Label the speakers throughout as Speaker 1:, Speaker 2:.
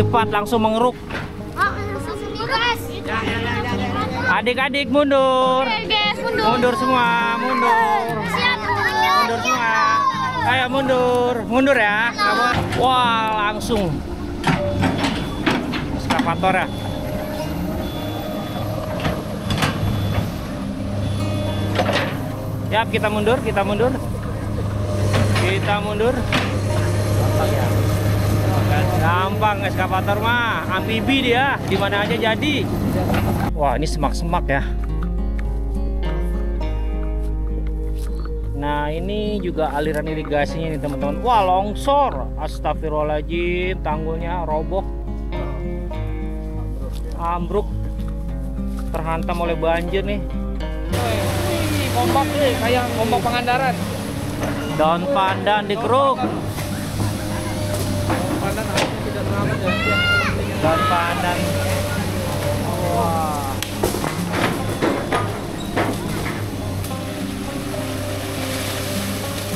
Speaker 1: cepat langsung mengeruk. Adik-adik mundur. Mundur semua, mundur. Mundur semua. Ayo mundur, mundur ya. Wah, langsung ekskavator ya. Ya, kita mundur, kita mundur. Kita mundur. Gampang ekskavator mah, amfibi dia, di mana aja jadi. Wah, ini semak-semak ya. Nah, ini juga aliran irigasinya nih teman-teman. Wah, longsor. Astagfirullahaladzim, tanggulnya roboh. Ambruk. Terhantam oleh banjir nih.
Speaker 2: Ombak nih, kayak ombak Pangandaran.
Speaker 1: Daun pandan dikeruk.
Speaker 2: Pandan harusnya tidak selamat ya.
Speaker 1: Daun pandan. Wah.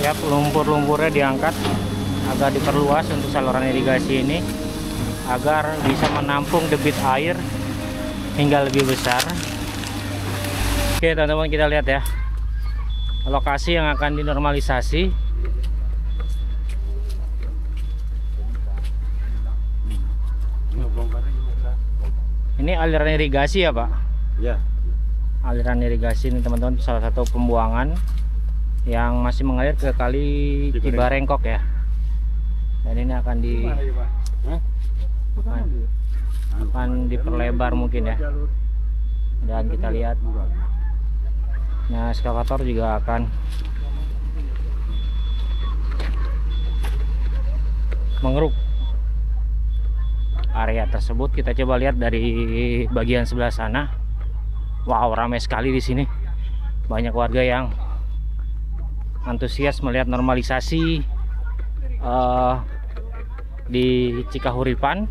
Speaker 1: Ya, lumpur-lumpurnya diangkat agar diperluas untuk saluran irigasi ini agar bisa menampung debit air hingga lebih besar. Oke teman-teman, kita lihat ya lokasi yang akan dinormalisasi. Ini aliran irigasi ya Pak?
Speaker 3: Ya.
Speaker 1: Aliran irigasi ini teman-teman, salah satu pembuangan yang masih mengalir ke kali Cibarengkok ya. Dan ini akan diperlebar mungkin ya. Dan kita lihat, nah ekskavator juga akan mengeruk area tersebut. Kita coba lihat dari bagian sebelah sana. Wow, ramai sekali di sini. Banyak warga yang antusias melihat normalisasi di Cikahuripan,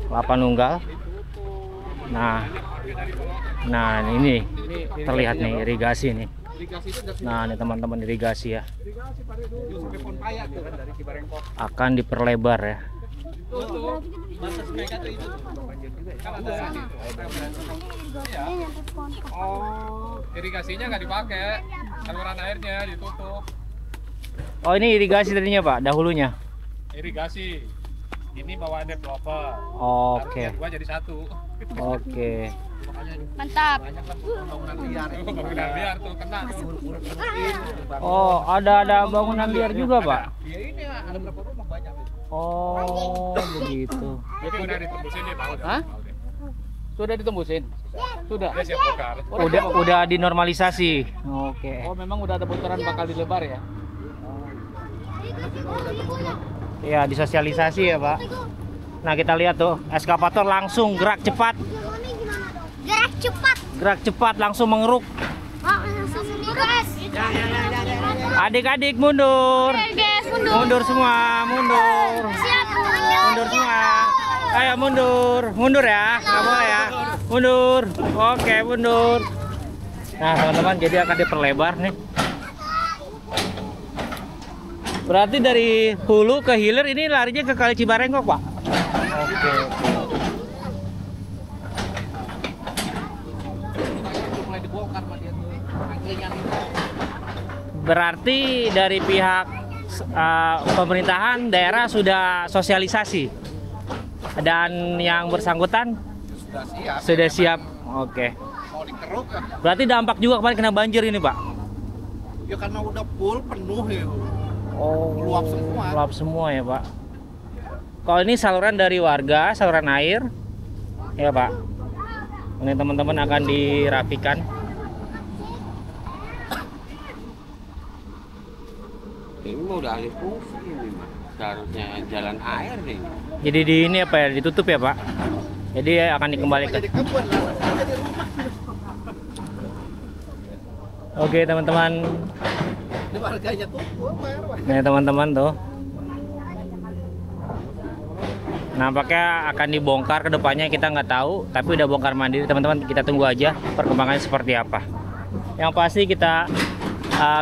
Speaker 1: Lapanunggal. Nah ini terlihat nih irigasi nih. Nah ini teman-teman, irigasi ya akan diperlebar ya.
Speaker 2: Oh, irigasinya nggak dipakai, saluran airnya ditutup.
Speaker 1: Oh, ini irigasi tadinya Pak, dahulunya.
Speaker 2: Irigasi, ini bawa developer.
Speaker 1: Oke.
Speaker 2: Gua jadi satu.
Speaker 1: Oke.
Speaker 4: Mantap.
Speaker 2: Bangunan liar tuh kena.
Speaker 1: Oh, ada bangunan liar juga Pak.
Speaker 2: Ya ini ada berapa rumah banyak.
Speaker 1: Oh, begitu.
Speaker 2: Jadi udah ditembusin nih, Pak.
Speaker 3: Hah? Sudah ditembusin? Sudah.
Speaker 2: Udah siap bongkar.
Speaker 1: Udah dinormalisasi. Oke.
Speaker 3: Oh, memang udah ada bocoran bakal dilebar ya?
Speaker 1: Ya, disosialisasi ya Pak. Nah kita lihat tuh, ekskavator langsung gerak cepat.
Speaker 4: Gerak cepat.
Speaker 1: Gerak cepat langsung mengeruk. Adik-adik mundur. Mundur semua, mundur. Mundur semua. Ayo mundur, mundur ya. Nggak boleh ya. Mundur. Oke, mundur. Nah teman-teman, jadi akan diperlebar nih. Berarti dari hulu ke hilir ini larinya ke Kali Cibarengkok Pak? Oke.
Speaker 3: Mulai dibongkar sama dia tuh. Angkringan itu.
Speaker 1: Berarti dari pihak pemerintahan daerah sudah sosialisasi dan yang bersangkutan sudah siap. Oke.
Speaker 3: Mau dikeruk ya?
Speaker 1: Berarti dampak juga kemarin kena banjir ini Pak?
Speaker 3: Ya karena udah full penuh ya.
Speaker 1: Oh,
Speaker 3: Meluap semua.
Speaker 1: Meluap semua ya Pak. Kalau ini saluran dari warga, saluran air, ya Pak. Ini teman-teman akan dirapikan.
Speaker 5: Ini mah udah alih fungsi ini mah. Seharusnya jalan air nih.
Speaker 1: Jadi di ini apa ya, ditutup ya Pak? Jadi akan dikembalikan.
Speaker 3: Jadi kebun lah, jadi rumah.
Speaker 1: Oke teman-teman.
Speaker 3: Ini warganya tuh, bayar.
Speaker 1: Nih teman-teman tuh. Nampaknya akan dibongkar ke depannya, kita nggak tahu. Tapi udah bongkar mandiri teman-teman. Kita tunggu aja perkembangannya seperti apa. Yang pasti kita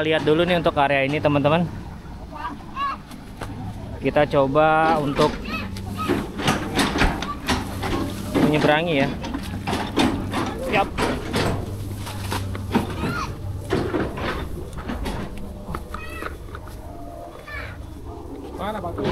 Speaker 1: lihat dulu nih untuk area ini teman-teman. Kita coba untuk menyeberangi ya. Siap.
Speaker 2: Mana batu?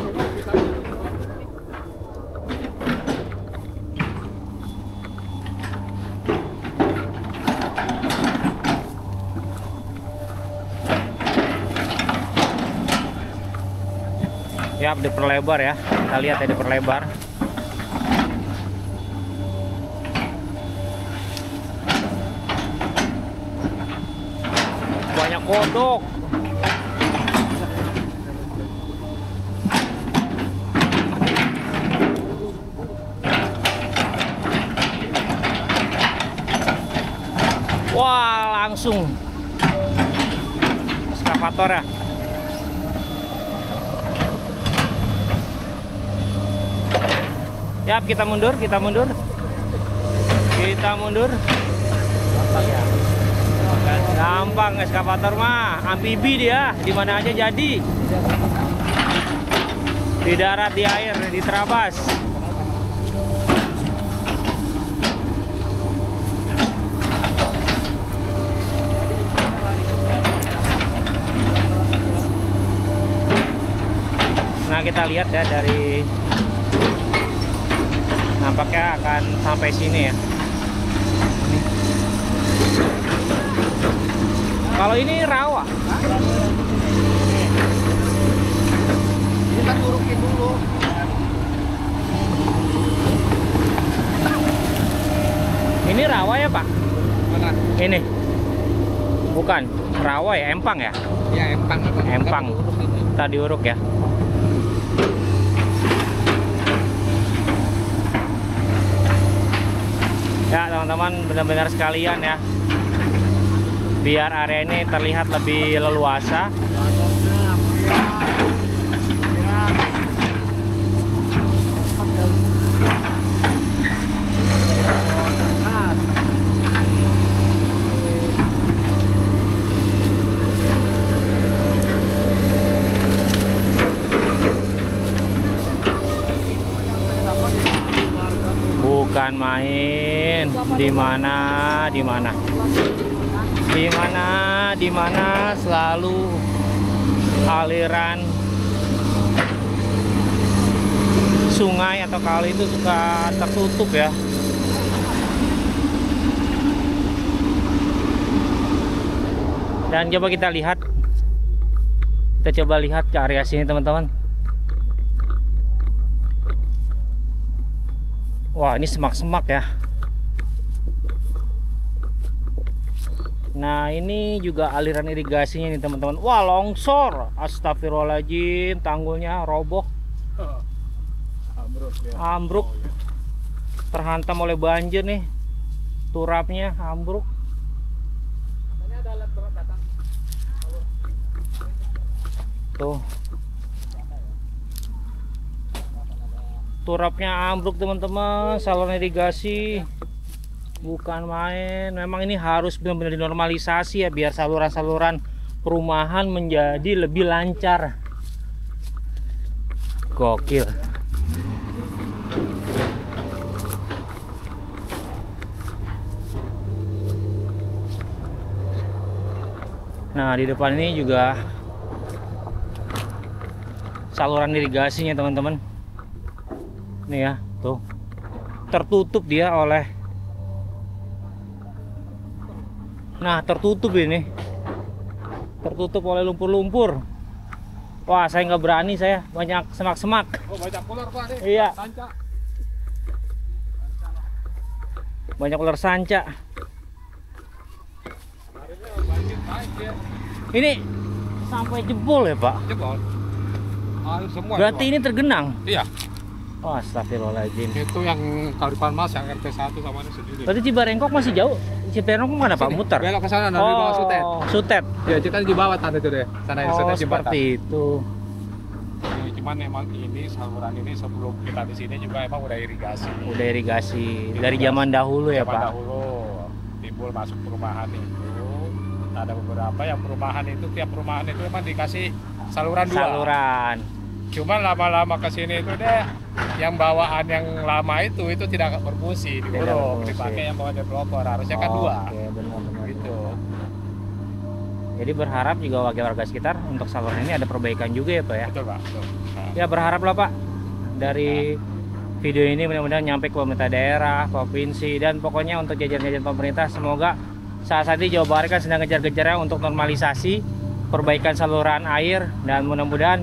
Speaker 1: Siap, diperlebar ya. Kita lihat ya, diperlebar. Banyak kodok. Wah, langsung ekskavator ya. Yap, kita mundur, kita mundur. Kita mundur. Gampang ekskavator mah, amfibi dia, di mana aja jadi. Di darat, di air, di terabas. Nah, kita lihat ya dari nampaknya akan sampai sini ya. Kalau ini rawa.
Speaker 3: Kita turunin dulu.
Speaker 1: Ini rawa ya, Pak?
Speaker 3: Mana?
Speaker 1: Ini. Bukan, rawa ya, empang ya?
Speaker 3: Ya, empang.
Speaker 1: Empang. Kita diuruk ya. Ya teman-teman, benar-benar sekalian ya, biar area ini terlihat lebih leluasa. Bukan main, di mana selalu aliran sungai atau kali itu suka tertutup ya. Dan coba kita lihat, ke area sini teman-teman. Wah, ini semak-semak ya. Nah, ini juga aliran irigasinya nih teman-teman. Wah, longsor. Astagfirullahaladzim, tanggulnya roboh. Ambruk. Terhantam oleh banjir nih. Turapnya ambruk. Tuh. Turapnya ambruk teman-teman, saluran irigasi bukan main. Memang ini harus benar-benar dinormalisasi ya, biar saluran-saluran perumahan menjadi lebih lancar. Gokil. Nah, di depan ini juga saluran irigasinya teman-teman. Nih ya, tuh tertutup dia oleh, nah tertutup ini, tertutup oleh lumpur-lumpur. Wah, saya nggak berani, saya banyak semak-semak.
Speaker 2: Oh, banyak ular Pak nih.
Speaker 1: Iya,
Speaker 2: Sanca.
Speaker 1: banyak ular sanca.
Speaker 2: Harinya banjir naik dia.
Speaker 1: Ini sampai jebol ya Pak?
Speaker 2: Jebol. Air semua.
Speaker 1: Berarti ini tergenang?
Speaker 2: Iya.
Speaker 1: Wah, astagfirullahaladzim.
Speaker 2: Itu yang Kalipan Mas yang RT 1 sama ini sendiri.
Speaker 1: Berarti Cibarengkok masih jauh? Cibarengkok mana Pak? Muter?
Speaker 2: Belok ke sana nanti di bawah Sutet.
Speaker 1: Sutet.
Speaker 2: Ya, kita di bawah tanda itu deh. Sana yang Sutet jembatan.
Speaker 1: Seperti itu.
Speaker 2: Ya, cuman memang ini saluran ini sebelum kita di sini juga emang udah irigasi.
Speaker 1: Udah irigasi dari zaman dahulu ya
Speaker 2: Zaman
Speaker 1: Pak?
Speaker 2: dahulu timbul masuk perumahan itu. Ada beberapa yang perumahan itu, tiap perumahan itu memang dikasih saluran dua.
Speaker 1: Saluran.
Speaker 2: Cuman lama-lama ke sini itu deh, yang bawaan yang lama itu tidak berfungsi, diuruk,
Speaker 1: berfungsi.
Speaker 2: dipakai yang bawa developer, harusnya kan dua.
Speaker 1: Oke, benar-benar.
Speaker 2: Gitu.
Speaker 1: Jadi berharap juga warga-warga sekitar untuk saluran ini ada perbaikan juga ya Pak ya.
Speaker 2: Betul Pak. Betul. Nah,
Speaker 1: Ya berharap lah Pak dari video ini mudah-mudahan nyampe ke pemerintah daerah, provinsi, dan pokoknya untuk jajaran-jajaran pemerintah semoga saat ini Jawa Barat kan sedang ngejar-ngejarnya untuk normalisasi perbaikan saluran air dan mudah-mudahan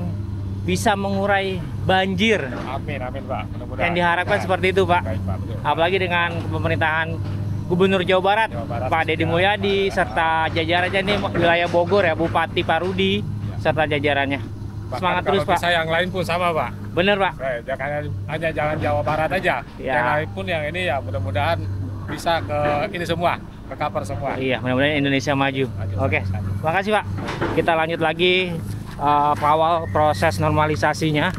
Speaker 1: bisa mengurai banjir
Speaker 2: amin Pak. Mudah-mudahan.
Speaker 1: yang diharapkan
Speaker 2: Nah,
Speaker 1: seperti itu Pak.
Speaker 2: Baik Pak. Betul.
Speaker 1: Apalagi dengan pemerintahan Gubernur Jawa Barat,
Speaker 2: Jawa Barat
Speaker 1: Pak Deddy
Speaker 2: sudah.
Speaker 1: Mulyadi serta jajarannya nih wilayah Bogor ya, Bupati Pak Rudi serta jajarannya.
Speaker 2: Bahkan
Speaker 1: Semangat
Speaker 2: kalau
Speaker 1: terus Pak.
Speaker 2: bisa yang lain pun sama Pak.
Speaker 1: Bener Pak.
Speaker 2: Jangan hanya jalan Jawa Barat aja.
Speaker 1: Ya.
Speaker 2: Yang lain pun yang ini ya mudah-mudahan bisa ke ini semua, ke cover semua.
Speaker 1: Iya, mudah-mudahan Indonesia maju.
Speaker 2: Maju,
Speaker 1: Oke,
Speaker 2: maju.
Speaker 1: makasih Pak. Kita lanjut lagi awal proses normalisasinya.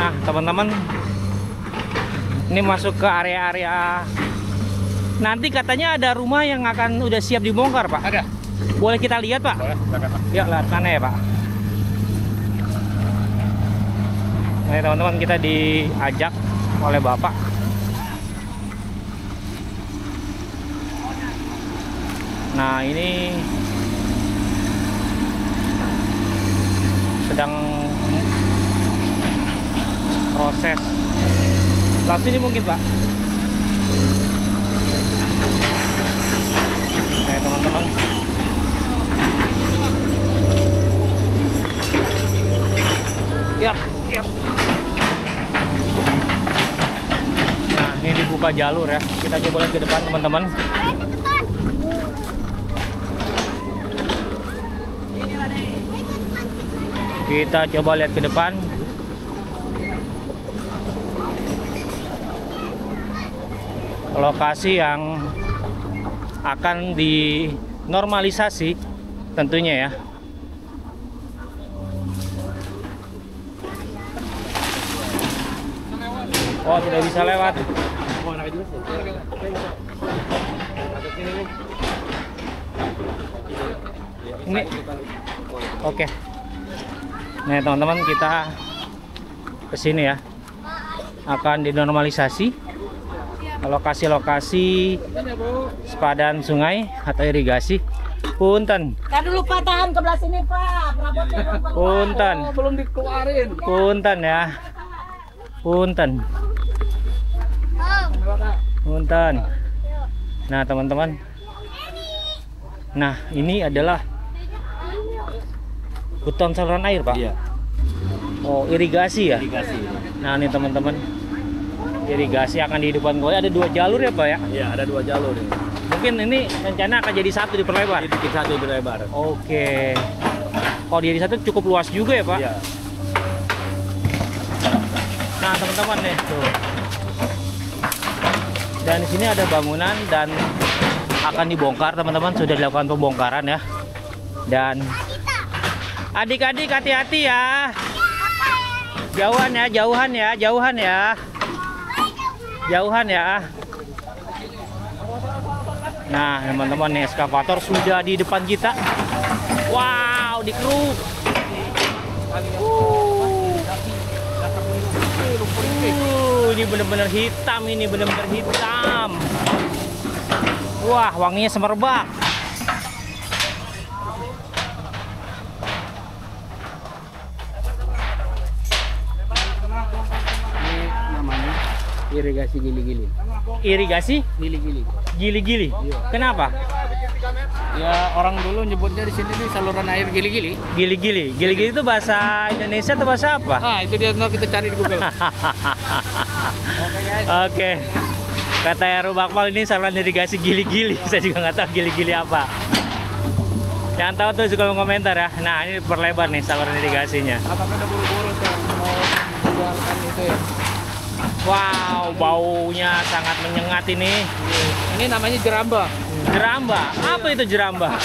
Speaker 1: Nah, teman-teman, ini masuk ke area-area. Nanti katanya ada rumah yang akan udah siap dibongkar, Pak.
Speaker 2: Ada.
Speaker 1: Boleh kita lihat, Pak?
Speaker 2: Boleh, silakan Pak.
Speaker 1: Yuk, lihat sana ya, Pak. Nah, teman-teman, kita diajak oleh Bapak. Nah, ini sedang proses. Lalu sini mungkin, Pak. Nah, teman-teman. Yap, yap. Nah, ini dibuka jalur ya. Kita coba lihat ke depan, teman-teman. Kita coba lihat ke depan. Lokasi yang akan dinormalisasi tentunya ya. Oh, tidak bisa lewat. Ini. Oke. Nah, teman-teman, kita ke sini ya. Akan dinormalisasi lokasi-lokasi sepadan sungai atau irigasi. Punten.
Speaker 3: Tadi dulu Pak, tahan ke belah sini Pak. Perabotnya belum keluar.
Speaker 1: Punten.
Speaker 3: Oh, belum dikeluarin.
Speaker 1: Punten ya. Punten. Punten. Nah, teman-teman. Nah, ini adalah hutan saluran air, Pak.
Speaker 5: Iya.
Speaker 1: Oh, irigasi ya.
Speaker 5: Irigasi.
Speaker 1: Nah, ini teman-teman. Irigasi akan dihidupkan kembali. Ada 2 jalur ya, Pak ya.
Speaker 5: Iya, ada 2 jalur ini.
Speaker 1: Mungkin ini rencana akan jadi 1 diperlebar.
Speaker 5: Ini bikin 1 berlebar.
Speaker 1: Oke. Kalau jadi 1 cukup luas juga ya, Pak.
Speaker 5: Iya.
Speaker 1: Nah, teman-teman nih, tuh. Dan di sini ada bangunan dan akan dibongkar, teman-teman. Sudah dilakukan pembongkaran ya. Dan adik-adik hati-hati ya. Jauhan ya, jauhan ya, jauhan ya. Jauhan ya. Nah, teman-teman nih, eskavator sudah di depan kita. Wow, dikeruk. Ini benar-benar hitam, ini benar-benar hitam. Wah, wanginya semerbak.
Speaker 3: Ini namanya irigasi gili-gili.
Speaker 1: Irigasi
Speaker 3: Gili-gili.
Speaker 1: gili-gili. Kenapa?
Speaker 3: Ya orang dulu nyebutnya di sini nih saluran air gili-gili.
Speaker 1: Gili-gili. Gili-gili itu bahasa Indonesia atau bahasa apa?
Speaker 3: Ah, itu dia ntar kita cari di Google. Oke guys.
Speaker 1: Oke. Kata Heru Bakmal ini saluran irigasi gili-gili. Saya juga nggak tahu gili-gili apa. Yang tahu tuh suka komentar ya. Nah, ini perlebar nih saluran irigasinya.
Speaker 3: Apakah udah buru-buru tuh mau jualkan itu ya?
Speaker 1: Wow, baunya sangat menyengat ini.
Speaker 3: Ini namanya jeramba.
Speaker 1: Jeramba. Apa itu jeramba?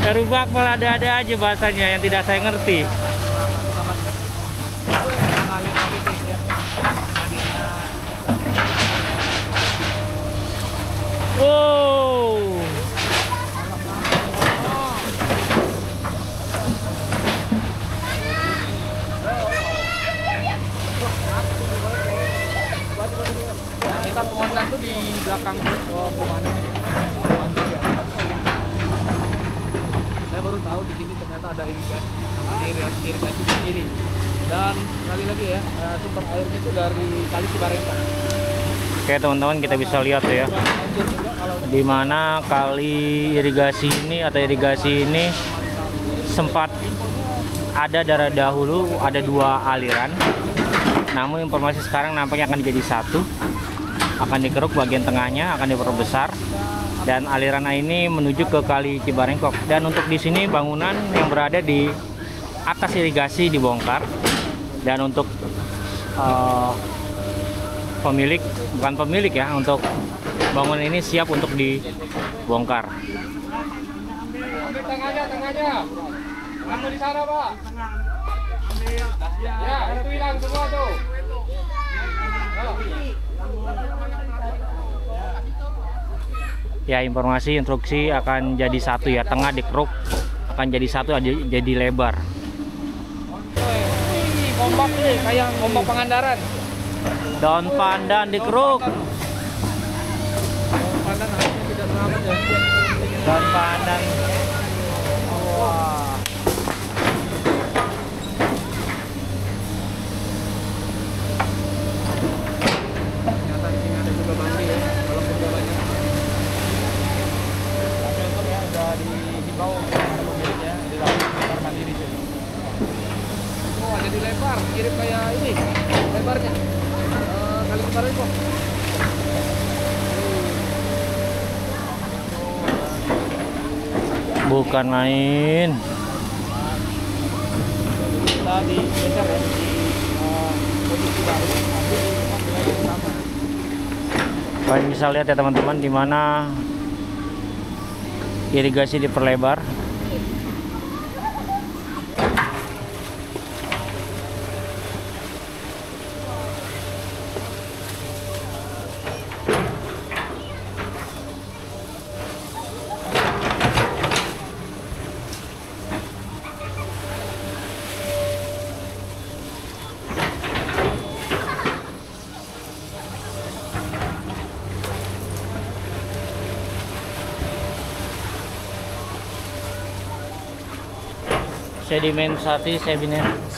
Speaker 1: Heru Bakmal ada-ada aja bahasanya yang tidak saya ngerti. Oh.
Speaker 3: Kita penguasaan tuh di belakang pemandu. Saya baru tahu di sini ternyata ada irigasi di sini. Dan sekali lagi ya, sumber airnya itu dari Kali Cibarengkok.
Speaker 1: Oke teman-teman, kita bisa lihat ya, di mana kali irigasi ini atau irigasi ini sempat ada dari dahulu ada 2 aliran. Namun informasi sekarang nampaknya akan jadi 1, akan dikeruk bagian tengahnya, akan diperbesar, dan aliran ini menuju ke Kali Cibarengkok. Dan untuk di sini bangunan yang berada di atas irigasi dibongkar, dan untuk bukan pemilik ya, untuk bangunan ini siap untuk dibongkar.
Speaker 2: Ambil tengahnya. Ambil di sana, Pak. Ya, itu hilang semua tuh.
Speaker 1: Ya, informasi instruksi akan jadi 1 ya, tengah dikeruk akan jadi 1, jadi lebar.
Speaker 3: Ini ombak nih, kayak ombak Pangandaran.
Speaker 1: Daun pandan dikeruk.
Speaker 3: Pandan harusnya tidak selamat ya.
Speaker 1: Daun pandan. Wah.
Speaker 3: Ternyata di sini ada juga mandi ya, walaupun jalannya. Tapi untuk ya udah dihimbau para pemiliknya di dalam kamar mandi di sini. Oh, jadi lebar, mirip kayak ini lebarnya. Kali Cibarengkok.
Speaker 1: Bukan main.
Speaker 3: Kita digeser ya di posisi baru, tapi di tempat wilayah yang sama.
Speaker 1: Kalian bisa lihat ya teman-teman, di mana irigasi diperlebar.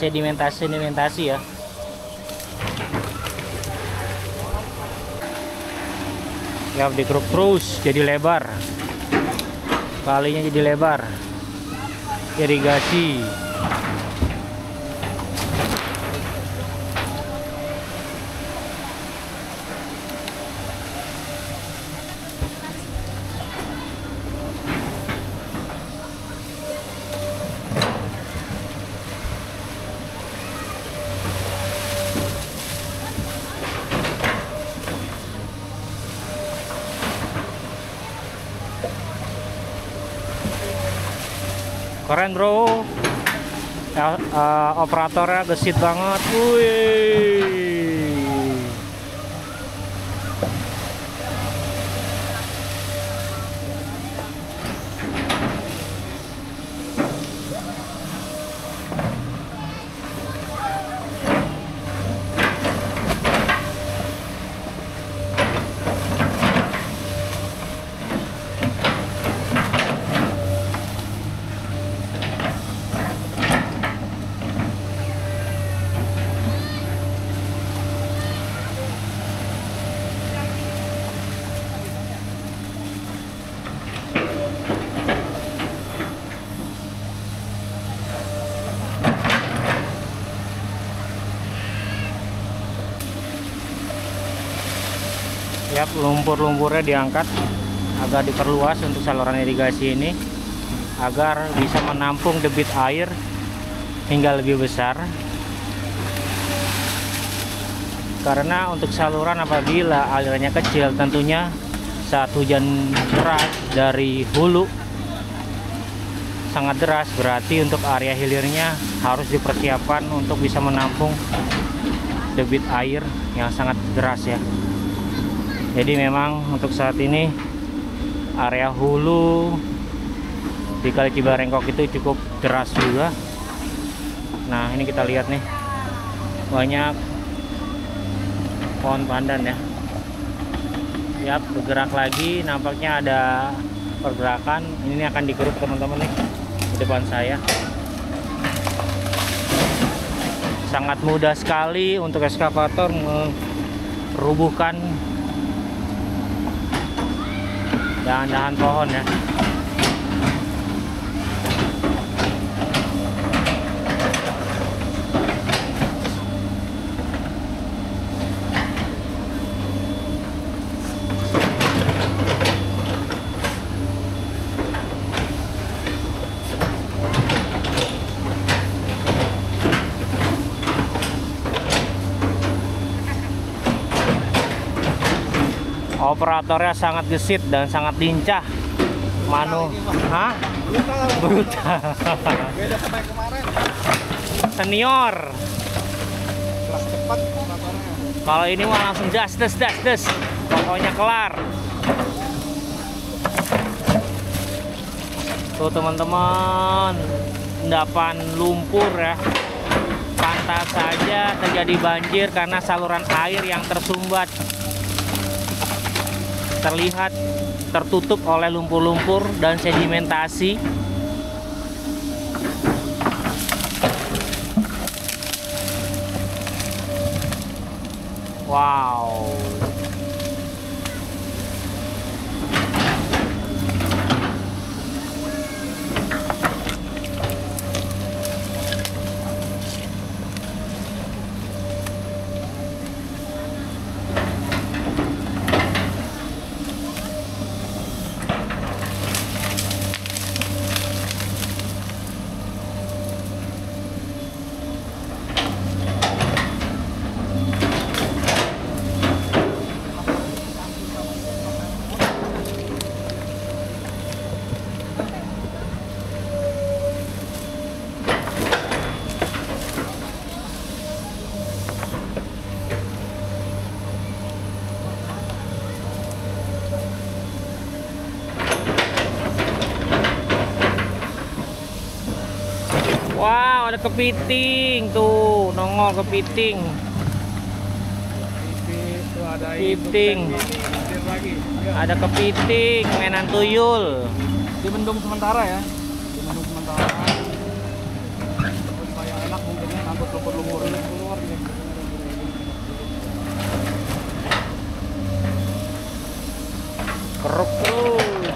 Speaker 1: Sedimentasi ya. Ya, dikeruk terus jadi lebar. Kalinya jadi lebar. Irigasi. Keren bro, ya, operatornya gesit banget. Wih. Ya, lumpur-lumpurnya diangkat agak diperluas untuk saluran irigasi ini agar bisa menampung debit air hingga lebih besar. Karena untuk saluran apabila alirannya kecil, tentunya saat hujan deras dari hulu sangat deras, berarti untuk area hilirnya harus dipersiapkan untuk bisa menampung debit air yang sangat deras ya. Jadi memang untuk saat ini area hulu di Kali Cibarengkok itu cukup deras juga. Nah, ini kita lihat nih, banyak pohon pandan ya. Yap, bergerak lagi, nampaknya ada pergerakan. Ini akan dikeruk teman-teman nih di depan saya. Sangat mudah sekali untuk eskavator merubuhkan dahan-dahan pohon ya. Operatornya sangat gesit dan sangat lincah. Hah? Brutal.
Speaker 3: Beda sama yang kemarin.
Speaker 1: Senior.
Speaker 3: Kelas cepat operatornya.
Speaker 1: Kalau ini mah langsung das. Pokoknya kelar. Tuh teman-teman, endapan lumpur ya. Pantas saja terjadi banjir karena saluran air yang tersumbat. Terlihat tertutup oleh lumpur-lumpur dan sedimentasi. Wow. Wow, ada kepiting tuh, nongol kepiting.
Speaker 3: Itu ada
Speaker 1: Kepiting.
Speaker 3: lagi.
Speaker 1: Ada kepiting, mainan tuyul.
Speaker 3: Di bendung sementara ya. Di bendung sementara. Supaya enak mungkinnya ngangkut lumpur-lumpur ini keluar gini.
Speaker 1: Keruk terus.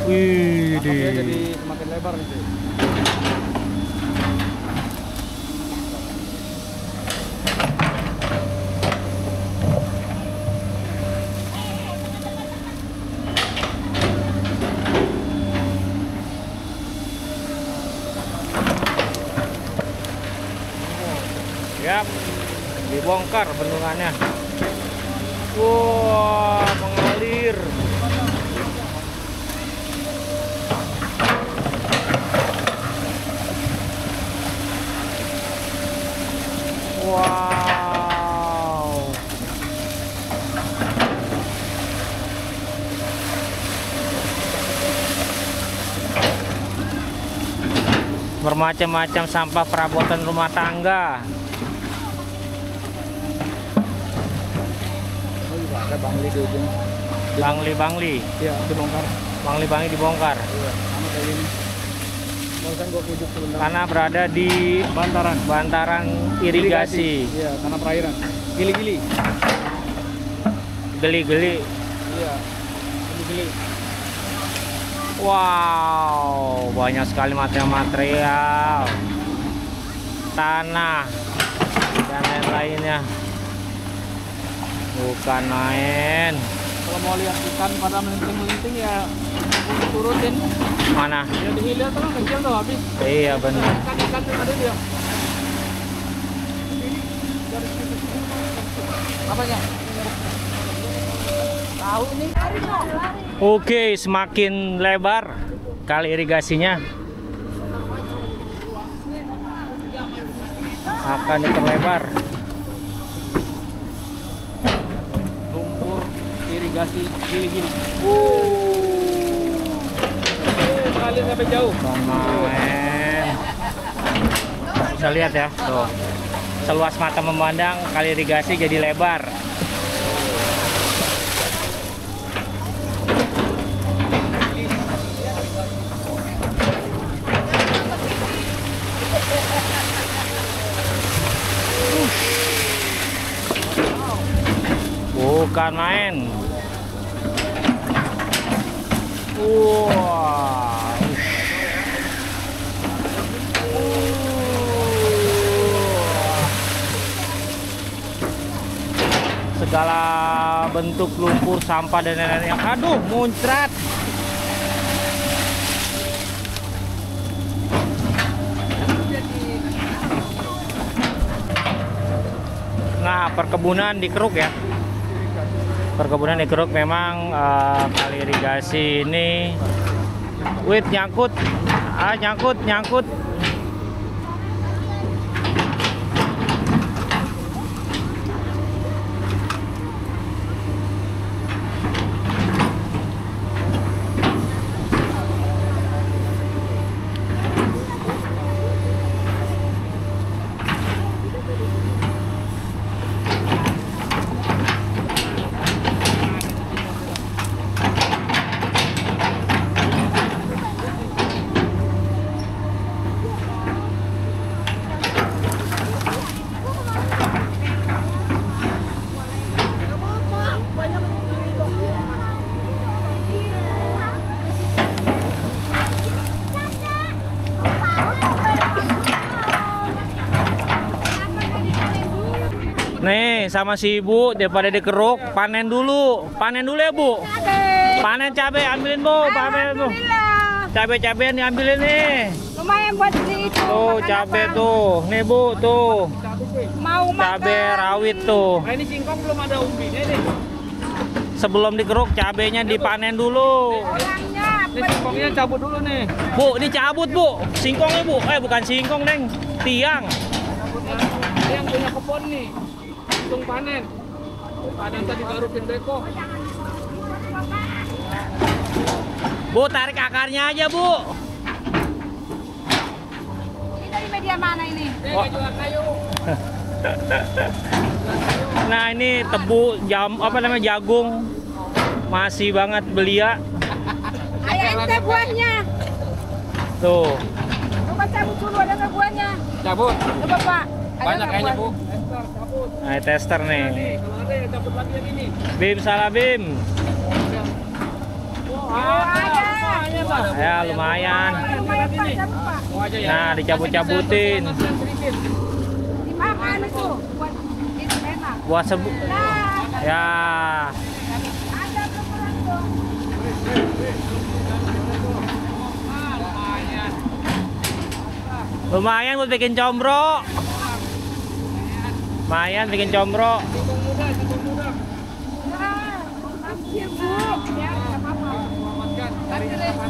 Speaker 1: Wih,
Speaker 3: Dia jadi semakin lebar gitu.
Speaker 1: Yap, dibongkar bendungannya. Wah, mengalir. Wow. Bermacam-macam sampah perabotan rumah tangga.
Speaker 3: Ada bangli di ujung.
Speaker 1: Bangli.
Speaker 3: Iya, dibongkar.
Speaker 1: Bangli dibongkar.
Speaker 3: Iya, sama kayak gini. Barusan gua pujuk sebentar.
Speaker 1: Karena berada di bantaran irigasi.
Speaker 3: Iya, karena perairan. Gili-gili.
Speaker 1: Geli-geli.
Speaker 3: Iya. Gili-gili.
Speaker 1: Wow, banyak sekali material tanah dan lain-lainnya. Bukan main.
Speaker 3: Kalau mau lihat ikan pada melinting-melinting ya turutin.
Speaker 1: Mana?
Speaker 3: Ya di hilir tuh kecil tuh habis.
Speaker 1: Iya benar.
Speaker 3: Ikan tuh ada dia. Apanya? Tahu nih.
Speaker 1: Oke, semakin lebar kali irigasinya. Akan diperlebar.
Speaker 3: Lumpur irigasi gini-gini. Ngalir sampai jauh.
Speaker 1: Pemain. Bisa lihat ya, tuh. Seluas mata memandang, kali irigasi jadi lebar. Bukan main. Wah. Segala bentuk lumpur, sampah dan lain-lain. Aduh, muncrat. Nah, perkebunan dikeruk ya. Perkebunan dikeruk memang kali irigasi ini. Wait, nyangkut. Nyangkut. Nih sama si ibu daripada dikeruk, panen dulu ya bu. Panen cabai, ambilin bu, panen bu. Cabai-cabean diambilin nih.
Speaker 4: Lumayan buat beli itu.
Speaker 1: Tuh cabai tuh, nih bu tuh.
Speaker 4: Mau
Speaker 1: Cabai rawit tuh.
Speaker 3: Nah, ini singkong belum ada umbinya nih.
Speaker 1: Sebelum dikeruk cabainya dipanen dulu.
Speaker 4: orangnya.
Speaker 3: Ini singkongnya cabut dulu nih.
Speaker 1: Bu, ini cabut bu, singkongnya bu. Bukan singkong neng, tiang.
Speaker 3: Ini yang punya kebun nih. Langsung panen. Panen tadi garukin beko.
Speaker 1: Bu, tarik akarnya aja bu.
Speaker 4: Ini dari media mana ini?
Speaker 1: Oh.
Speaker 3: Jual kayu.
Speaker 1: Nah ini tebu jagung masih banget belia.
Speaker 4: Ayo ente buahnya.
Speaker 1: Tuh.
Speaker 4: Coba cabut dulu, ada nggak buahnya?
Speaker 3: Cabut.
Speaker 4: Coba Pak. Ada
Speaker 3: Banyak
Speaker 4: nggak
Speaker 3: kayaknya, Bu.
Speaker 4: buahnya?
Speaker 3: Ester, cabut.
Speaker 1: Nah, tester nih.
Speaker 3: Nih, kalau ada ya cabut lagi yang ini.
Speaker 1: Bim, salah Bim.
Speaker 3: Lumayan, Pak.
Speaker 1: Ya lumayan.
Speaker 4: Lumayan Pak, cabut Pak.
Speaker 3: Mau aja ya.
Speaker 1: Nah dicabut-cabutin.
Speaker 4: Dimakan itu. Buat itu enak.
Speaker 1: Buat sebu.
Speaker 4: Nah,
Speaker 1: Ya.
Speaker 4: ada beneran tuh.
Speaker 1: Lumayan buat bikin combro. Lumayan bikin combro.
Speaker 4: Nah, hampir Bu. Ya, nggak apa-apa.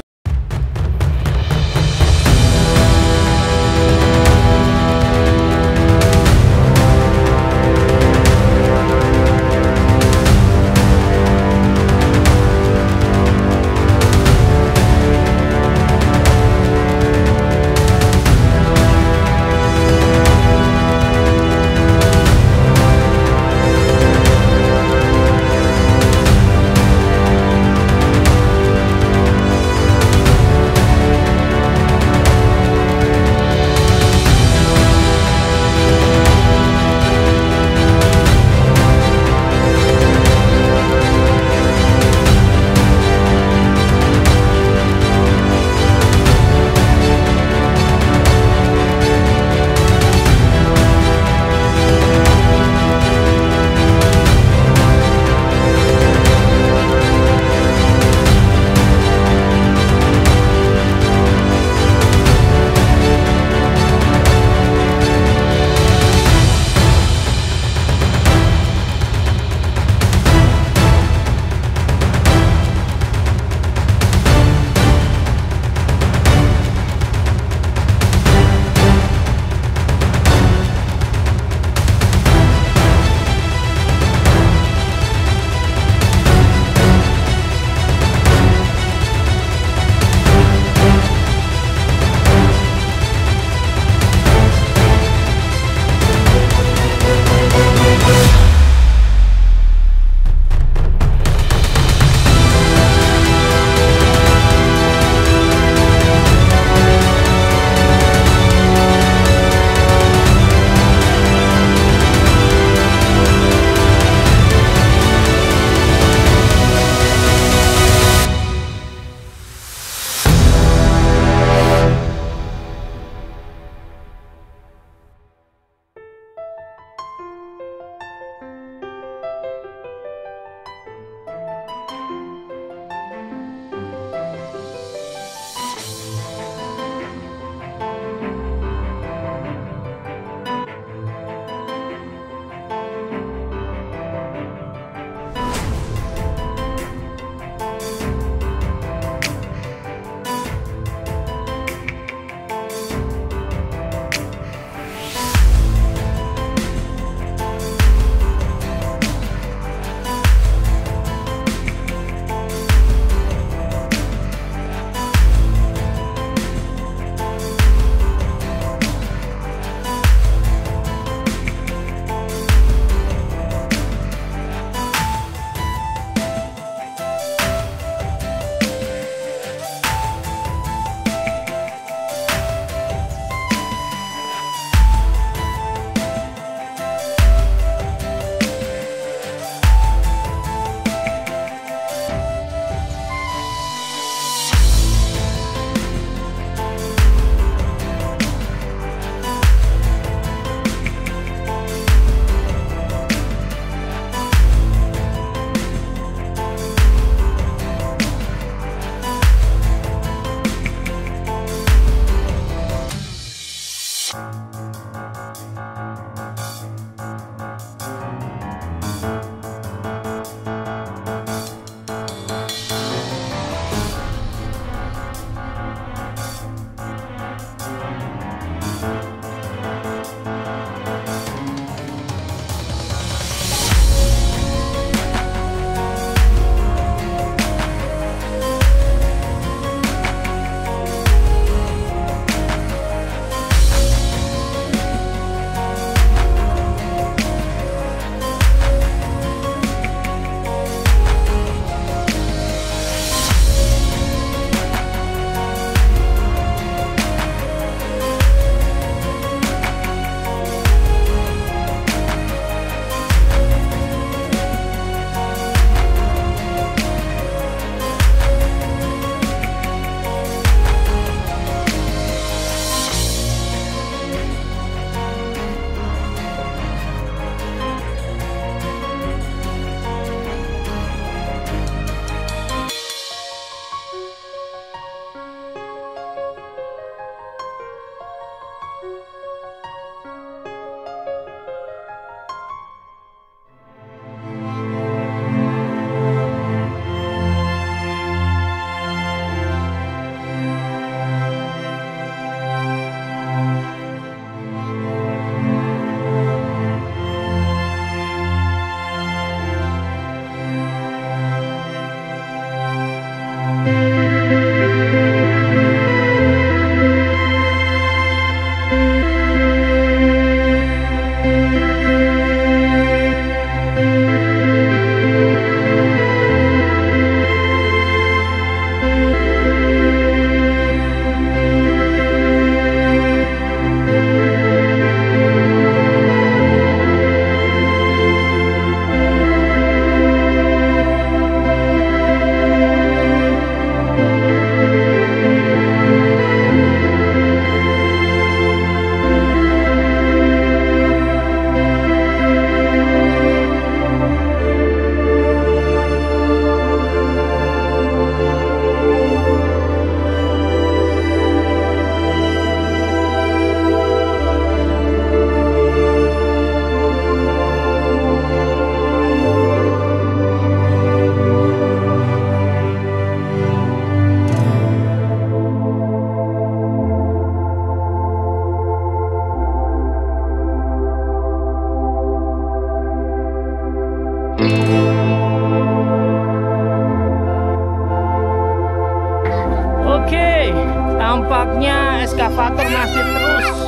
Speaker 1: Nampaknya eskavator masih terus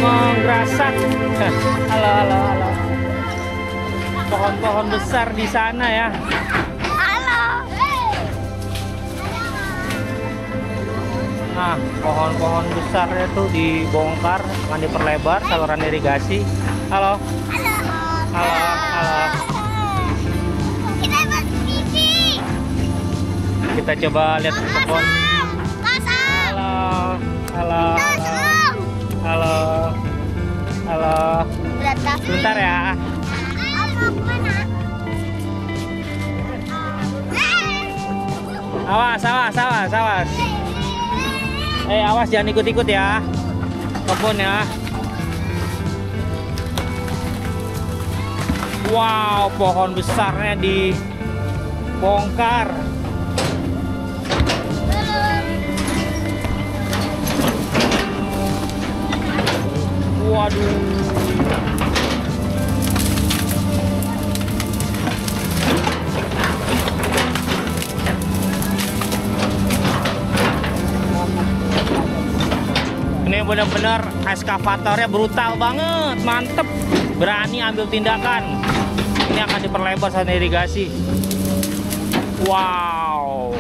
Speaker 1: menggrasak. Halo, halo, halo. Pohon-pohon besar di sana ya. Nah, pohon-pohon besar itu dibongkar, akan diperlebar saluran irigasi. Halo. Halo, halo. Kita coba lihat pohon. Halo, halo, halo, halo. Bentar ya. Awas, awas, awas, awas. Awas jangan ikut-ikut ya. Kebun ya. Wow, pohon besarnya dibongkar. Waduh. Ini benar-benar eskavatornya brutal banget, mantep, berani ambil tindakan. Ini akan diperlebar saluran irigasi. Wow.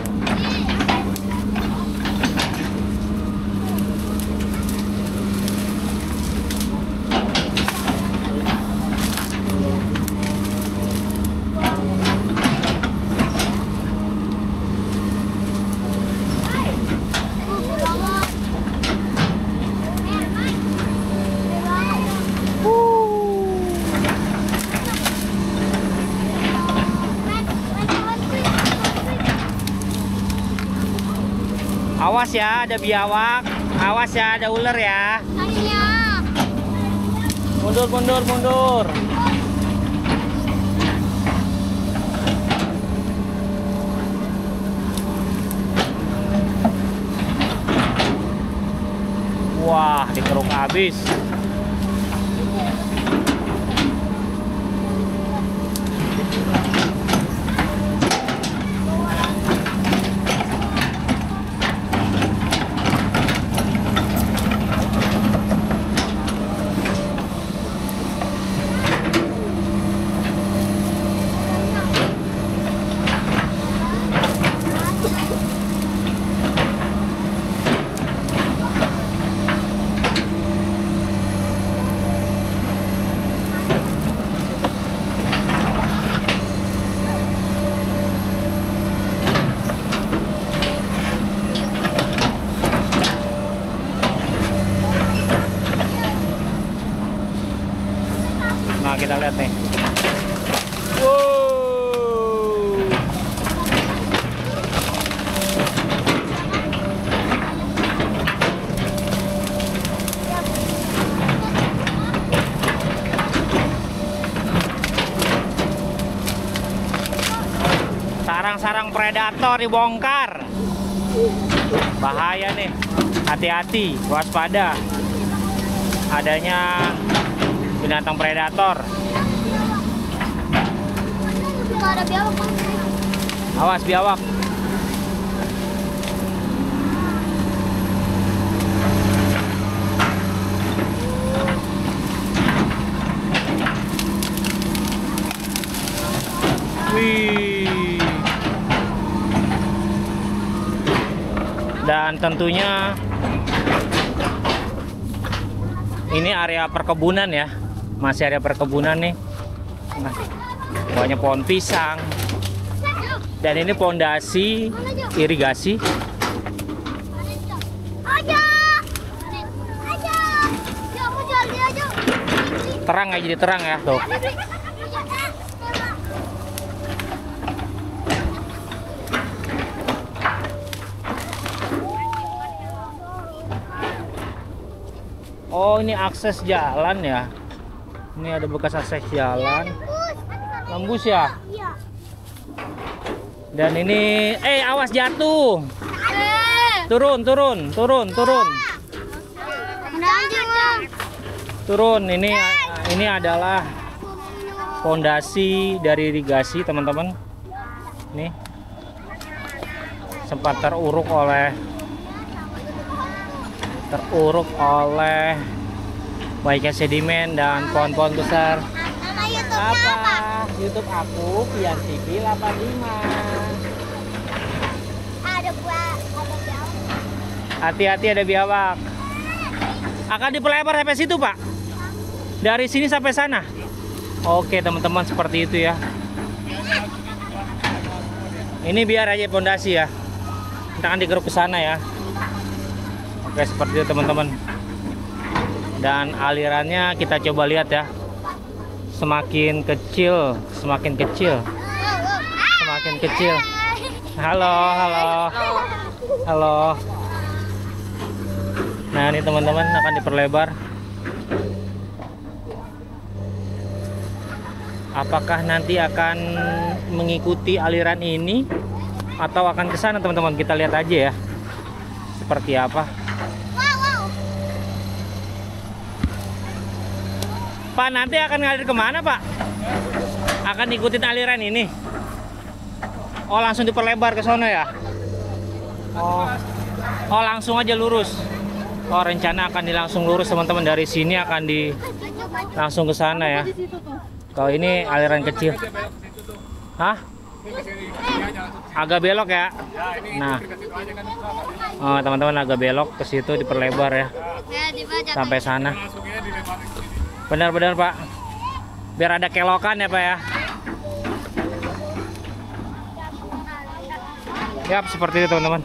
Speaker 1: Awas ya, ada biawak. Awas ya, ada ular ya. Mundur, mundur, mundur. Wah, dikeruk habis. Nah, kita lihat nih. Wow. Sarang-sarang predator dibongkar. Bahaya nih. Hati-hati, waspada. Adanya binatang predator.
Speaker 4: Ada biawak.
Speaker 1: Awas biawak. Wih. Dan tentunya ini area perkebunan ya. Masih area perkebunan nih. Nah, banyak pohon pisang. Dan ini pondasi irigasi. Terang ya, jadi terang ya tuh. Oh, ini akses jalan ya. Ini ada bekas akses jalan. Lembus ya. Dan ini, awas jatuh. Turun, turun, turun, turun. Turun. Ini adalah pondasi dari irigasi, teman-teman. Nih, sempat teruruk oleh teruruk oleh banyaknya sedimen dan pohon-pohon besar.
Speaker 4: Nama YouTube-nya apa?
Speaker 1: YouTube aku Pian TV 85.
Speaker 4: Ada biawak.
Speaker 1: Hati-hati ada biawak. Akan diperlebar sampai situ, Pak. Dari sini sampai sana. Oke, teman-teman, seperti itu ya. Ini biar aja pondasi ya. Kita akan digeruk ke sana ya. Oke, seperti itu teman-teman. Dan alirannya kita coba lihat ya. Semakin kecil, semakin kecil. Semakin kecil. Halo, halo. Halo. Nah, ini teman-teman akan diperlebar. Apakah nanti akan mengikuti aliran ini atau akan ke sana, teman-teman? Kita lihat aja ya. Seperti apa. Pak, nanti akan ngalir kemana, Pak? Akan ikutin aliran ini? Oh, langsung diperlebar ke sana ya? Oh, langsung aja lurus. Oh, rencana akan langsung lurus, teman-teman. Dari sini akan langsung ke sana ya. Kalau ini aliran kecil. Hah? Agak belok ya? Nah, oh, teman-teman, agak belok ke situ, diperlebar ya. Sampai sana. Benar-benar, Pak. Biar ada kelokan ya, Pak ya. Yap, seperti itu teman-teman.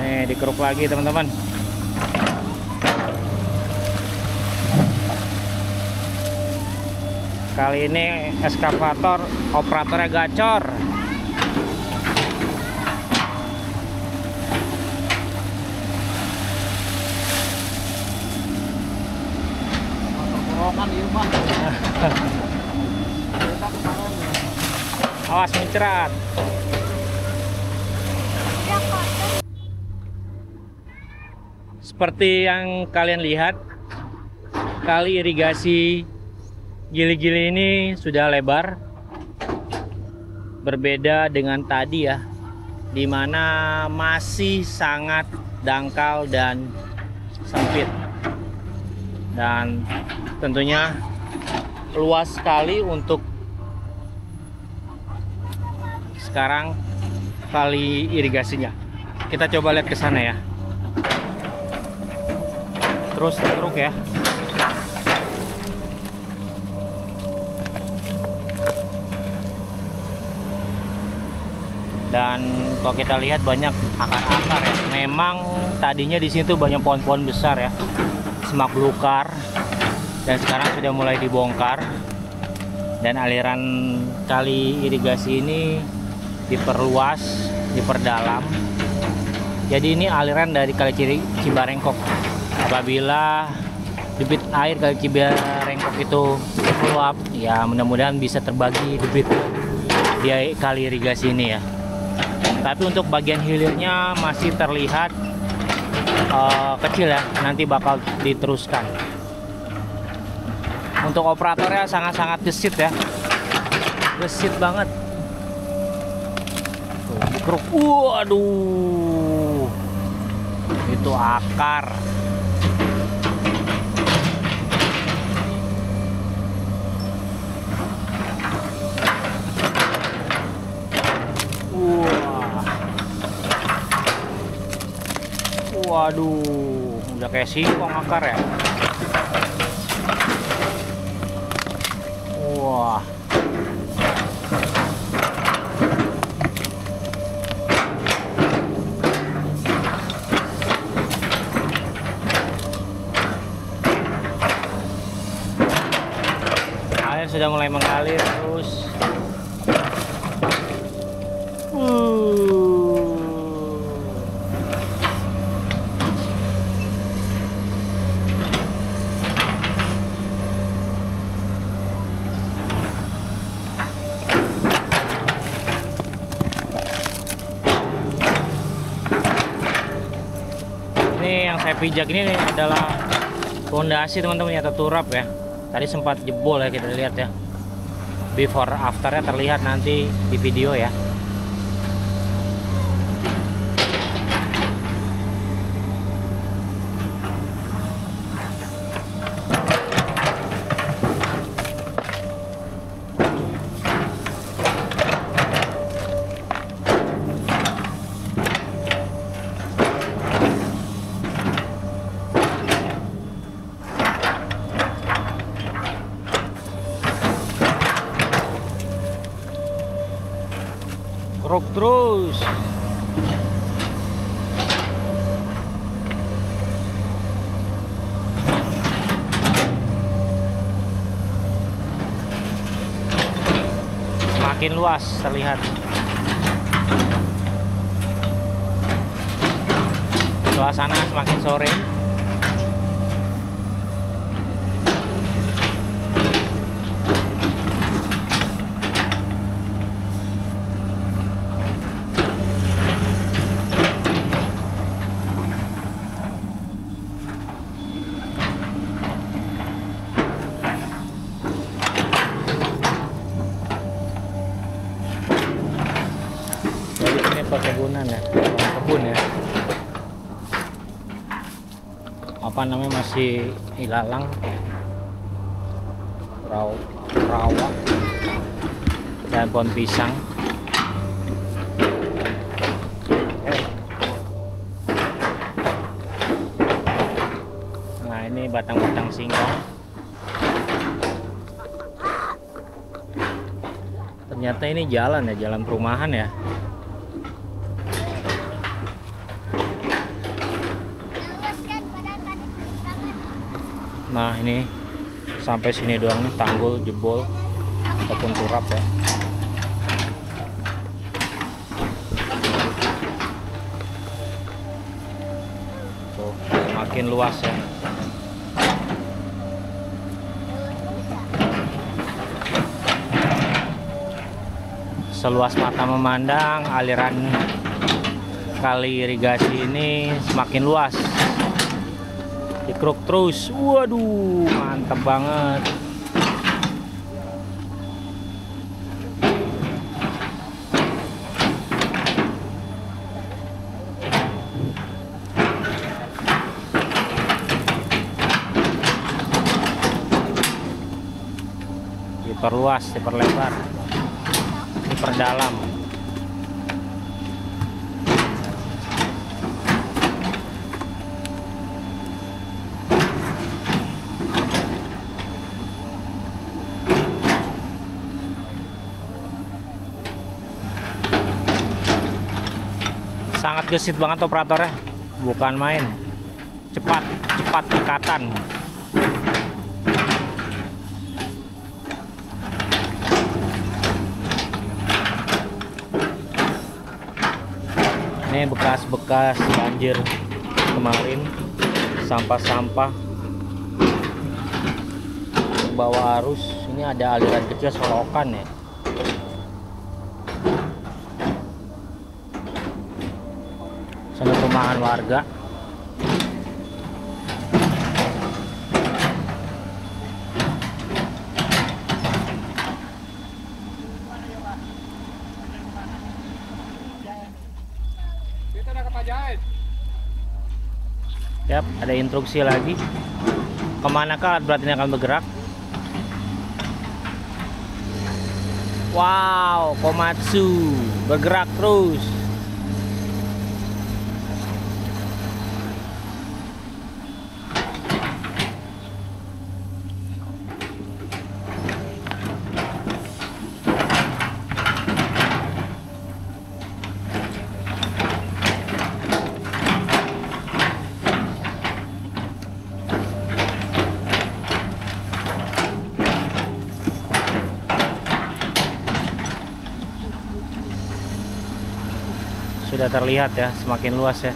Speaker 1: Nih, dikeruk lagi teman-teman. Kali ini eskavator operatornya gacor. Awas muncrat. Seperti yang kalian lihat, kali irigasi Gili-Gili ini sudah lebar, berbeda dengan tadi ya, dimana masih sangat dangkal dan sempit, dan tentunya luas sekali untuk sekarang kali irigasinya. Kita coba lihat ke sana ya. Terus teruk ya. Dan kalau kita lihat banyak akar-akar ya. Memang tadinya di sini tuh banyak pohon-pohon besar ya, semak belukar, dan sekarang sudah mulai dibongkar. Dan aliran kali irigasi ini diperluas, diperdalam. Jadi ini aliran dari Kali Cibarengkok. Apabila debit air Kali Cibarengkok itu meluap, ya mudah-mudahan bisa terbagi debit di kali irigasi ini ya. Tapi untuk bagian hilirnya masih terlihat kecil ya, nanti bakal diteruskan. Untuk operatornya sangat-sangat gesit ya, gesit banget. Tuh, dikeruk, waduh, itu akar. Waduh, udah kayak singkong akar ya. Wah. Air sudah mulai mengalir terus. Ini yang saya pijak ini adalah fondasi teman-teman ya, terturap ya. Tadi sempat jebol ya, kita lihat ya. Before afternya terlihat nanti di video ya. Kruk terus. Semakin luas terlihat. Suasana semakin sore. Jadi ini perkebunan ya, kebun ya. Apa namanya, masih ilalang, rawa dan pohon pisang. Nah ini batang-batang singkong. Ternyata ini jalan ya, jalan perumahan ya. Nah ini sampai sini doang nih, tanggul jebol ataupun turap ya. Tuh, makin luas ya. Seluas mata memandang, aliran kali irigasi ini semakin luas. Dikeruk terus, waduh mantap banget. Diperluas, diperlebar, diperdalam. Sangat gesit banget operatornya, bukan main. Cepat dekatan. Ini bekas-bekas banjir kemarin, sampah-sampah bawa arus. Ini ada aliran kecil sorokan ya. Sana perumahan warga.
Speaker 2: Kita udah ke Pajait.
Speaker 1: Yap, ada instruksi lagi. Kemanakah alat berat ini akan bergerak? Wow, Komatsu bergerak terus. Sudah terlihat ya, semakin luas ya.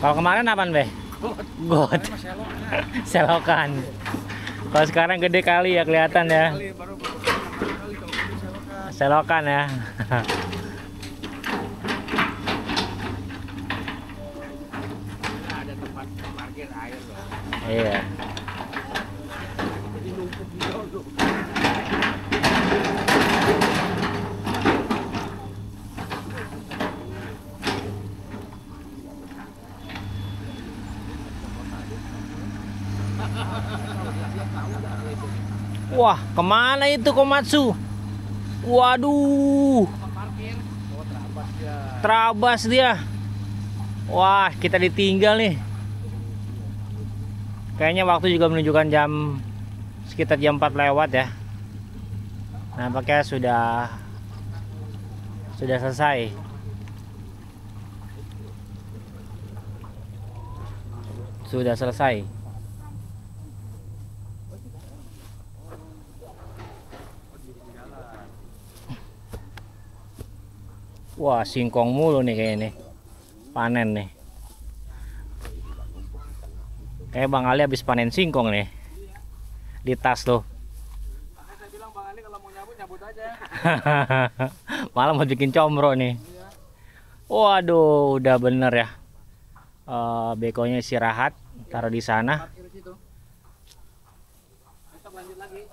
Speaker 1: Kalau kemarin apaan, Be? Got. Selokan. Kalau sekarang gede kali ya kelihatan ya. Selokan ya.
Speaker 5: Ada tempat parkir air loh.
Speaker 1: Iya.
Speaker 5: Jadi numpuk di situ.
Speaker 1: Wah, kemana itu Komatsu? Waduh, terabas dia. Wah, kita ditinggal nih. Kayaknya waktu juga menunjukkan jam sekitar jam 4 lewat ya. Nampaknya sudah selesai. Sudah selesai. Wah, singkong mulu nih kayaknya nih. Panen nih. Kayak Bang Ali habis panen singkong nih. Di tas tuh.
Speaker 3: Saya bilang Bang Ali kalau mau nyabut aja.
Speaker 1: Malah mau bikin combro nih. Waduh, udah bener ya. Bekonya istirahat, taruh di sana.
Speaker 3: Parkir di situ. Besok lanjut lagi.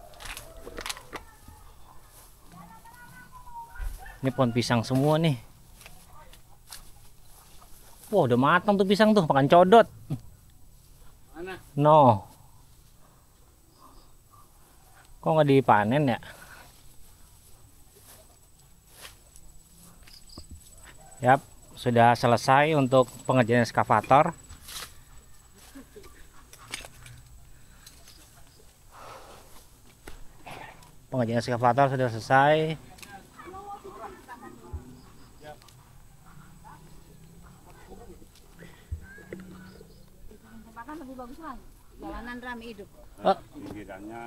Speaker 1: Ini pohon pisang semua nih. Wah, udah matang tuh pisang tuh, makan codot.
Speaker 3: Mana?
Speaker 1: No. Kok nggak dipanen ya? Yap, sudah selesai untuk pengerjaan eskavator. Pengerjaan eskavator sudah selesai.
Speaker 4: Kan lebih bagus lagi. Jalanan ramai hidup.
Speaker 5: Pinggirannya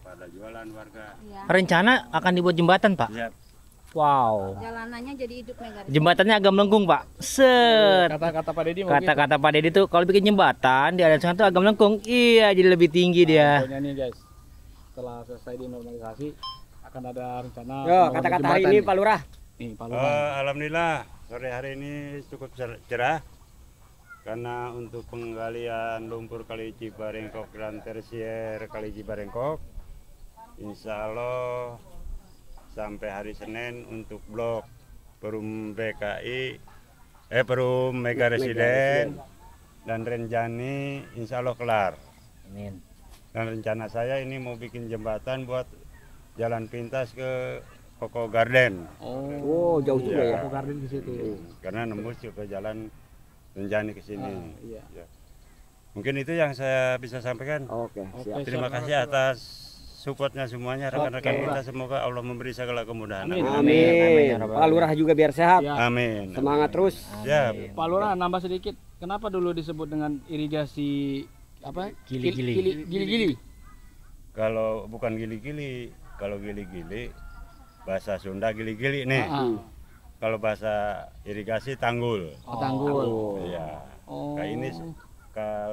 Speaker 5: pada jualan warga.
Speaker 4: Iya.
Speaker 1: Rencana akan dibuat jembatan, Pak.
Speaker 5: Ya,
Speaker 1: Wow.
Speaker 4: Jalanannya jadi hidup negara.
Speaker 1: Jembatannya agak melengkung, Pak. Set.
Speaker 3: Kata-kata Pak Deddy mau gitu.
Speaker 1: Kata-kata Pak Deddy tuh kalau bikin jembatan di aliran sungai tuh agak melengkung. Iya, jadi lebih tinggi dia.
Speaker 3: Pokoknya nih guys, setelah selesai dinormalisasi akan ada rencana.
Speaker 6: Yo,
Speaker 3: pembangunan
Speaker 6: kata-kata hari
Speaker 3: jembatan
Speaker 6: ini
Speaker 3: nih.
Speaker 6: Pak Lurah.
Speaker 3: Nih, Pak Lurah.
Speaker 7: Alhamdulillah sore hari ini cukup cerah karena untuk penggalian lumpur Kali Cibarengkok dan tersier Kali Cibarengkok insya Allah sampai hari Senin untuk blok Perum BKI Perum Mega Residen dan Renjani insya Allah kelar.
Speaker 1: Amin.
Speaker 7: Dan rencana saya ini mau bikin jembatan buat jalan pintas ke Koko Garden.
Speaker 6: Oh, jauh juga ya.
Speaker 3: Aku garden di situ.
Speaker 7: Karena nembus ke jalan Renjani ke sini.
Speaker 3: Iya.
Speaker 7: Ya. Mungkin itu yang saya bisa sampaikan.
Speaker 6: Oke, siap.
Speaker 7: Terima kasih atas supportnya semuanya rekan-rekan kita, semoga Allah memberi segala kemudahan.
Speaker 3: Amin.
Speaker 6: Amin. Pak Lurah juga biar sehat.
Speaker 3: Ya.
Speaker 7: Amin.
Speaker 6: Semangat terus.
Speaker 7: Ya,
Speaker 3: Pak Lurah nambah sedikit. Kenapa dulu disebut dengan irigasi apa?
Speaker 1: Gili-gili.
Speaker 3: Gili-gili.
Speaker 7: kalau bukan gili-gili, kalau gili-gili bahasa Sunda gili-gili nih. Kalau bahasa irigasi tanggul.
Speaker 3: Tanggul.
Speaker 7: Iya.
Speaker 3: Oh.
Speaker 7: Kayak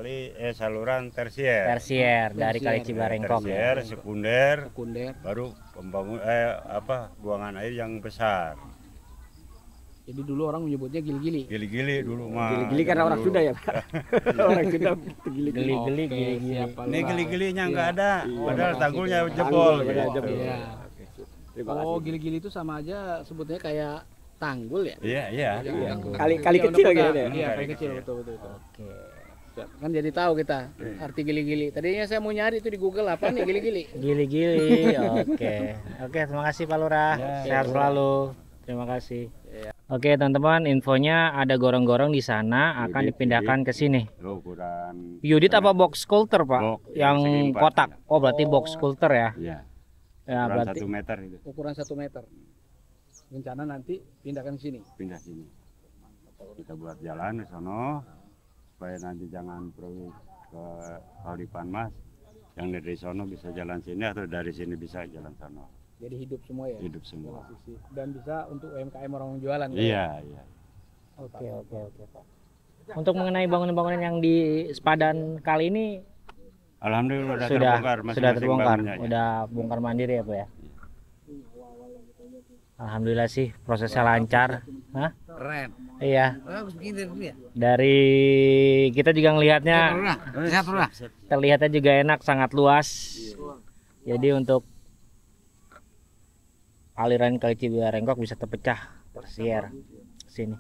Speaker 7: ini saluran tersier.
Speaker 1: Tersier dari Kali
Speaker 3: Tersier.
Speaker 1: Cibarengkok ya.
Speaker 7: Tersier, sekunder,
Speaker 3: Sekunder.
Speaker 7: baru buangan air yang besar.
Speaker 3: Jadi dulu orang menyebutnya gili-gili.
Speaker 7: Gili-gili dulu mah.
Speaker 6: Gili-gili karena orang
Speaker 7: dulu.
Speaker 6: Sunda ya, Pak. Orang Sunda gili-gili.
Speaker 1: Geli-geli,
Speaker 3: Oke,
Speaker 1: geli-geli.
Speaker 3: siap, Pak
Speaker 7: Ini
Speaker 3: Lurah.
Speaker 7: gili-gilinya nggak ada, padahal
Speaker 3: makasih.
Speaker 7: tanggulnya jebol.
Speaker 6: Tanggul,
Speaker 7: gitu.
Speaker 6: ya, jebol.
Speaker 3: Iya.
Speaker 6: Terima
Speaker 3: Oh,
Speaker 6: kasih.
Speaker 3: gili-gili itu sama aja sebutnya kayak tanggul ya?
Speaker 7: Iya, iya.
Speaker 1: Iya.
Speaker 6: Kali
Speaker 3: Iya,
Speaker 6: kecil
Speaker 3: udah
Speaker 6: gitu
Speaker 3: peka.
Speaker 6: ya.
Speaker 3: Iya,
Speaker 7: Kali
Speaker 3: kali kecil,
Speaker 7: kecil.
Speaker 3: betul.
Speaker 1: Oke.
Speaker 3: Siap. Kan jadi tahu kita arti gili-gili. Tadinya saya mau nyari itu di Google apa nih gili-gili.
Speaker 1: Gili-gili. Oke. Oke, terima kasih Pak Lurah. Sehat selalu. Terima kasih. Oke, teman-teman, infonya ada gorong-gorong di sana akan
Speaker 7: Yudit,
Speaker 1: dipindahkan ke sini.
Speaker 7: Lo ukuran.
Speaker 1: Yudit apa box sculptor, Pak?
Speaker 7: Box,
Speaker 1: Yang
Speaker 7: segi empat.
Speaker 1: kotak. Oh, berarti box sculptor ya.
Speaker 7: Iya.
Speaker 1: Ya,
Speaker 7: Ukuran
Speaker 1: berarti
Speaker 7: 1 meter itu.
Speaker 3: Ukuran 1 meter. Rencana nanti pindahkan ke sini.
Speaker 7: Pindah sini. Kita buat jalan ke sono supaya nanti jangan pergi ke Kaudipan Mas. Yang dari sono bisa jalan sini atau dari sini bisa jalan sono.
Speaker 3: Jadi hidup semua ya.
Speaker 7: Hidup semua.
Speaker 3: Dan bisa untuk UMKM orang jualan.
Speaker 7: Iya, iya.
Speaker 1: Oke, Pak. Untuk mengenai bangunan-bangunan yang di sepadan kali ini
Speaker 7: Alhamdulillah
Speaker 1: sudah
Speaker 7: masing-masing
Speaker 1: terbongkar,
Speaker 7: bangunannya.
Speaker 1: udah bongkar mandiri ya Pak ya. Alhamdulillah sih prosesnya lancar. Hah?
Speaker 3: Keren.
Speaker 1: Iya.
Speaker 3: Bagus begini ya.
Speaker 1: Dari kita juga ngelihatnya
Speaker 3: Sehat pernah.
Speaker 1: terlihatnya juga enak, sangat luas. Jadi untuk aliran Kali Cibarengkok bisa terpecah, tersier sini.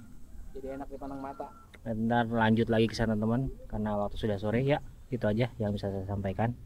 Speaker 3: Jadi enak dipandang mata.
Speaker 1: Ntar lanjut lagi ke sana teman, karena waktu sudah sore ya. Itu aja yang bisa saya sampaikan.